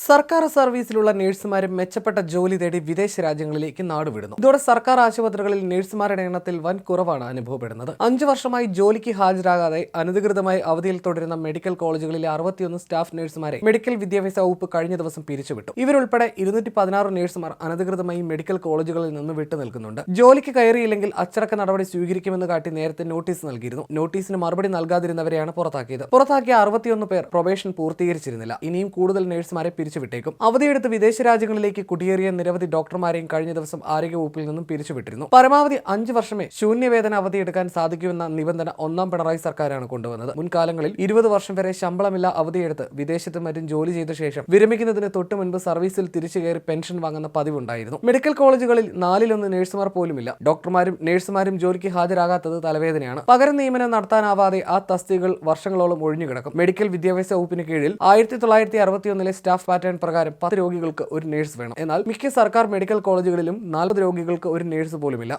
സർക്കാർ സർവീസിലുള്ള നഴ്സുമാരും മെച്ചപ്പെട്ട ജോലി തേടി വിദേശ രാജ്യങ്ങളിലേക്ക് നാടുവിടുന്നു. ഇതോടെ സർക്കാർ ആശുപത്രികളിൽ നഴ്സുമാരുടെ എണ്ണത്തിൽ വൻ കുറവാണ് അനുഭവപ്പെടുന്നത്. 5 വർഷമായി ജോലിക്ക് ഹാജരാകാതെ അനധികൃതമായി അവധിയിൽ തുടരുന്ന മെഡിക്കൽ കോളേജുകളിലെ 61 സ്റ്റാഫ് നഴ്സുമാരെ മെഡിക്കൽ വിദ്യാഭ്യാസ വകുപ്പ് കഴിഞ്ഞ ദിവസം പിരിച്ചുവിട്ടു. ഇവരുൾപ്പെടെ 216 നഴ്സുമാർ അനധികൃതമായി മെഡിക്കൽ കോളേജുകളിൽ നിന്ന് വിട്ടുനിൽക്കുന്നുണ്ട്. ജോലിക്ക് കയറിയില്ലെങ്കിൽ അച്ചടക്ക നടപടി സ്വീകരിക്കുമെന്ന് കാട്ടി നേരത്തെ നോട്ടീസ് നൽകിയിരുന്നു. നോട്ടീസിന് മറുപടി നൽകാതിരുന്നവരെയാണ് പുറത്താക്കിയത്. പുറത്താക്കിയ 61 പേർ പ്രൊബേഷൻ പൂർത്തീകരിച്ചിരുന്നില്ല. ഇനിയും കൂടുതൽ നഴ്സുമാരെ പിരിച്ചുവിട്ടേക്കും. അവധിയെടുത്ത് വിദേശ രാജ്യങ്ങളിലേക്ക് കുടിയേറിയ നിരവധി ഡോക്ടർമാരെയും കഴിഞ്ഞ ദിവസം ആരോഗ്യവകുപ്പിൽ നിന്നും പിരിച്ചുവിട്ടിരുന്നു. പരമാവധി 5 വർഷമേ ശൂന്യവേതന അവധിയെടുക്കാൻ സാധിക്കുമെന്ന നിബന്ധന ഒന്നാം പിണറായി സർക്കാരാണ് കൊണ്ടുവന്നത്. മുൻകാലങ്ങളിൽ 20 വർഷം വരെ ശമ്പളമില്ല അവധിയെടുത്ത് വിദേശത്തും മറ്റും ജോലി ചെയ്ത ശേഷം വിരമിക്കുന്നതിന് തൊട്ട് മുൻപ് സർവീസിൽ തിരിച്ചു കയറി പെൻഷൻ വാങ്ങുന്ന പതിവുണ്ടായിരുന്നു. മെഡിക്കൽ കോളേജുകളിൽ 4-1 നഴ്സുമാർ പോലുമില്ല. ഡോക്ടർമാരും നഴ്സുമാരും ജോലിക്ക് ഹാജരാകാത്തത് തലവേദനയാണ്. പകരം നിയമനം നടത്താനാവാതെ ആ തസ്തികകൾ വർഷങ്ങളോളം ഒഴിഞ്ഞുകിടക്കും. മെഡിക്കൽ വിദ്യാഭ്യാസ വകുപ്പിന് കീഴിൽ 1961 സ്റ്റാഫ് പാറ്റേൺ പ്രകാരം 10 രോഗികൾക്ക് ഒരു നഴ്സ് വേണം. എന്നാൽ മിക്ക സർക്കാർ മെഡിക്കൽ കോളേജുകളിലും 40 രോഗികൾക്ക് ഒരു നഴ്സ് പോലുമില്ല.